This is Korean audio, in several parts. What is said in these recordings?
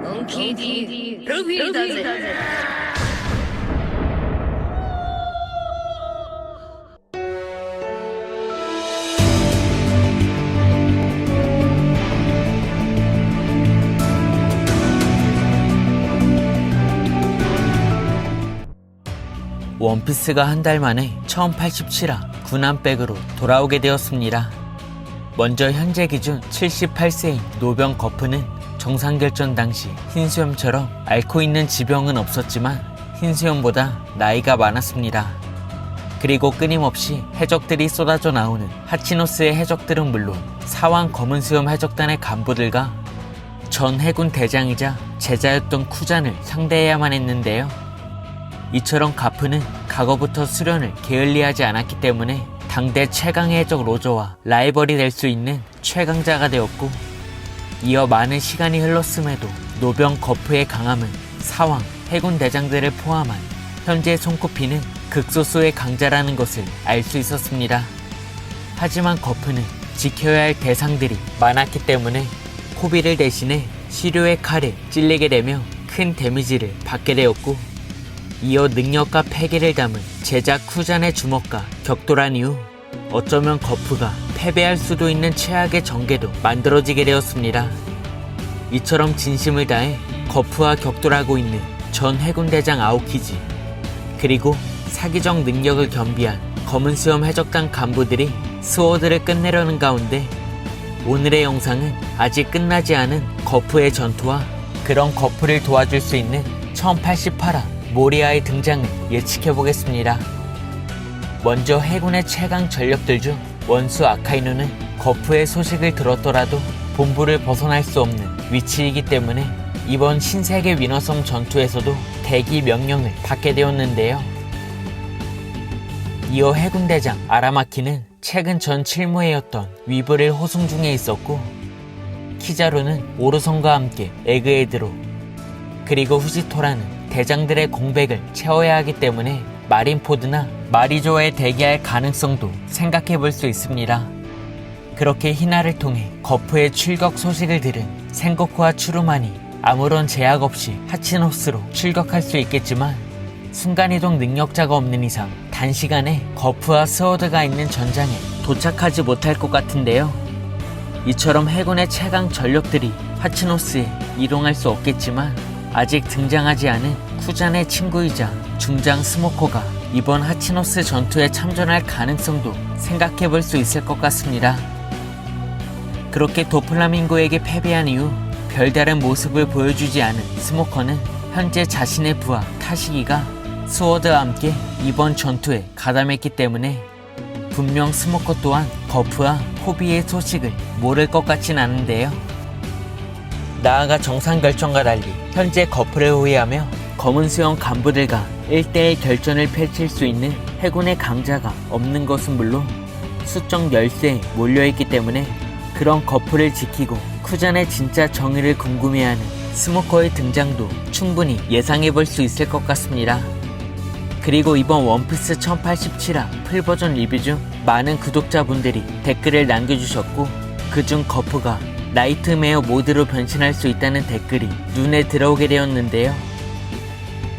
本気でルフィだぜ。원피스가 한 달 만에 처음 87화 군함백으로 돌아오게 되었습니다. 먼저 현재 기준 78세인 노병 거프는 정상결전 당시 흰수염처럼 앓고 있는 지병은 없었지만 흰수염보다 나이가 많았습니다. 그리고 끊임없이 해적들이 쏟아져 나오는 하치노스의 해적들은 물론 사왕 검은수염 해적단의 간부들과 전 해군 대장이자 제자였던 쿠잔을 상대해야만 했는데요. 이처럼 가프는 과거부터 수련을 게을리하지 않았기 때문에 당대 최강의 해적 로저와 라이벌이 될 수 있는 최강자가 되었고, 이어 많은 시간이 흘렀음에도 노병 거프의 강함은 사왕, 해군 대장들을 포함한 현재 손꼽히는 극소수의 강자라는 것을 알 수 있었습니다. 하지만 거프는 지켜야 할 대상들이 많았기 때문에 코비를 대신해 시료의 칼에 찔리게 되며 큰 데미지를 받게 되었고, 이어 능력과 패기를 담은 제자 쿠잔의 주먹과 격돌한 이후 어쩌면 거프가 패배할 수도 있는 최악의 전개도 만들어지게 되었습니다. 이처럼 진심을 다해 거프와 격돌하고 있는 전 해군대장 아오키지, 그리고 사기적 능력을 겸비한 검은수염 해적단 간부들이 스워드를 끝내려는 가운데 오늘의 영상은 아직 끝나지 않은 거프의 전투와 그런 거프를 도와줄 수 있는 1088화 모리아의 등장을 예측해보겠습니다. 먼저 해군의 최강 전력들 중 원수 아카이누는 거프의 소식을 들었더라도 본부를 벗어날 수 없는 위치이기 때문에 이번 신세계 위너섬 전투에서도 대기 명령을 받게 되었는데요. 이어 해군대장 아라마키는 최근 전 칠무회였던 위브를 호송 중에 있었고, 키자루는 오르손과 함께 에그헤드로, 그리고 후지토라는 대장들의 공백을 채워야 하기 때문에 마린포드나 마리조에 대기할 가능성도 생각해 볼 수 있습니다. 그렇게 히나를 통해 거프의 출격 소식을 들은 생고쿠와 추루만이 아무런 제약 없이 하치노스로 출격할 수 있겠지만, 순간이동 능력자가 없는 이상 단시간에 거프와 스워드가 있는 전장에 도착하지 못할 것 같은데요. 이처럼 해군의 최강 전력들이 하치노스에 이동할 수 없겠지만, 아직 등장하지 않은 쿠잔의 친구이자 중장 스모커가 이번 하치노스 전투에 참전할 가능성도 생각해 볼 수 있을 것 같습니다. 그렇게 도플라밍고에게 패배한 이후 별다른 모습을 보여주지 않은 스모커는 현재 자신의 부하 타시기가 스워드와 함께 이번 전투에 가담했기 때문에 분명 스모커 또한 거프와 코비의 소식을 모를 것 같진 않은데요. 나아가 정상결전과 달리 현재 거프를 호위하며 검은수염 간부들과 1대1 결전을 펼칠 수 있는 해군의 강자가 없는 것은 물론 수적 열세에 몰려있기 때문에 그런 거프를 지키고 쿠잔의 진짜 정의를 궁금해하는 스모커의 등장도 충분히 예상해볼 수 있을 것 같습니다. 그리고 이번 원피스 1087화 풀버전 리뷰 중 많은 구독자분들이 댓글을 남겨주셨고, 그중 거프가 나이트메어 모드로 변신할 수 있다는 댓글이 눈에 들어오게 되었는데요.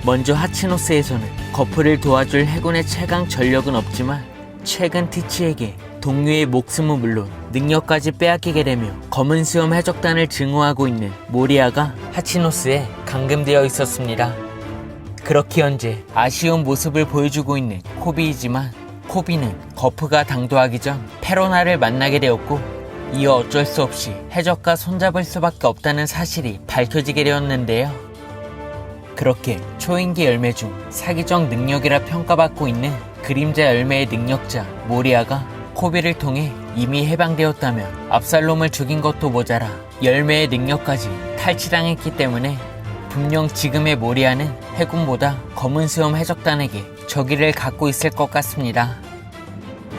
먼저 하치노스에서는 거프를 도와줄 해군의 최강 전력은 없지만 최근 티치에게 동료의 목숨은 물론 능력까지 빼앗기게 되며 검은수염 해적단을 증오하고 있는 모리아가 하치노스에 감금되어 있었습니다. 그렇게 현재 아쉬운 모습을 보여주고 있는 코비이지만, 코비는 거프가 당도하기 전 페로나를 만나게 되었고, 이어 어쩔 수 없이 해적과 손잡을 수밖에 없다는 사실이 밝혀지게 되었는데요. 그렇게 초인기 열매 중 사기적 능력이라 평가받고 있는 그림자 열매의 능력자 모리아가 코비를 통해 이미 해방되었다면 압살롬을 죽인 것도 모자라 열매의 능력까지 탈취당했기 때문에 분명 지금의 모리아는 해군보다 검은수염 해적단에게 적의를 갖고 있을 것 같습니다.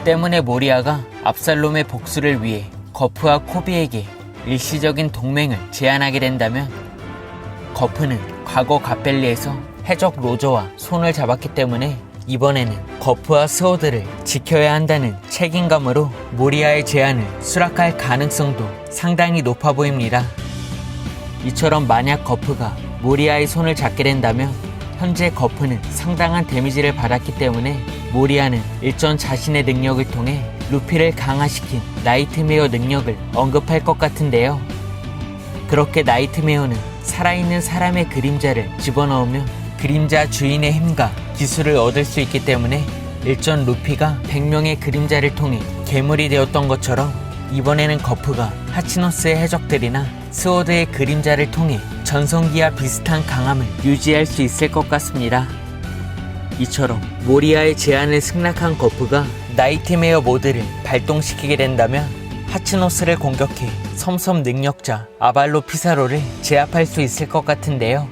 때문에 모리아가 압살롬의 복수를 위해 거프와 코비에게 일시적인 동맹을 제안하게 된다면, 거프는 과거 갓벨리에서 해적 로저와 손을 잡았기 때문에 이번에는 거프와 스워드를 지켜야 한다는 책임감으로 모리아의 제안을 수락할 가능성도 상당히 높아 보입니다. 이처럼 만약 거프가 모리아의 손을 잡게 된다면 현재 거프는 상당한 데미지를 받았기 때문에 모리아는 일전 자신의 능력을 통해 루피를 강화시킨 나이트메어 능력을 언급할 것 같은데요. 그렇게 나이트메어는 살아있는 사람의 그림자를 집어넣으면 그림자 주인의 힘과 기술을 얻을 수 있기 때문에 일전 루피가 100명의 그림자를 통해 괴물이 되었던 것처럼 이번에는 거프가 하치노스의 해적들이나 스워드의 그림자를 통해 전성기와 비슷한 강함을 유지할 수 있을 것 같습니다. 이처럼 모리아의 제안을 승낙한 거프가 나이트메어 모드를 발동시키게 된다면 하치노스를 공격해 섬섬 능력자 아발로 피사로를 제압할 수 있을 것 같은데요.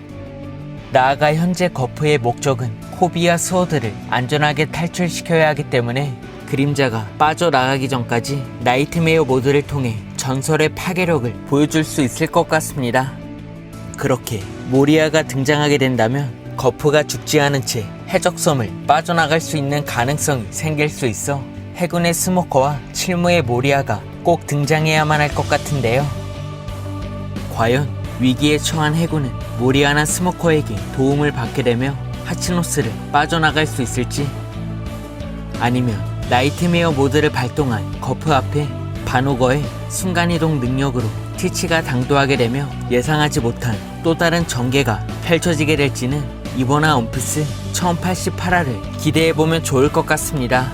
나아가 현재 거프의 목적은 코비와 스워드를 안전하게 탈출시켜야 하기 때문에 그림자가 빠져나가기 전까지 나이트메어 모드를 통해 전설의 파괴력을 보여줄 수 있을 것 같습니다. 그렇게 모리아가 등장하게 된다면 거프가 죽지 않은 채 해적섬을 빠져나갈 수 있는 가능성이 생길 수 있어 해군의 스모커와 칠무의 모리아가 꼭 등장해야만 할 것 같은데요. 과연 위기에 처한 해군은 모리아나 스모커에게 도움을 받게 되며 하치노스를 빠져나갈 수 있을지, 아니면 나이트메어 모드를 발동한 거프 앞에 바노거의 순간이동 능력으로 티치가 당도하게 되며 예상하지 못한 또 다른 전개가 펼쳐지게 될지는 이번화 원피스 1088화를 기대해보면 좋을 것 같습니다.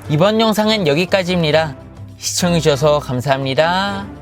이번 영상은 여기까지입니다. 시청해주셔서 감사합니다.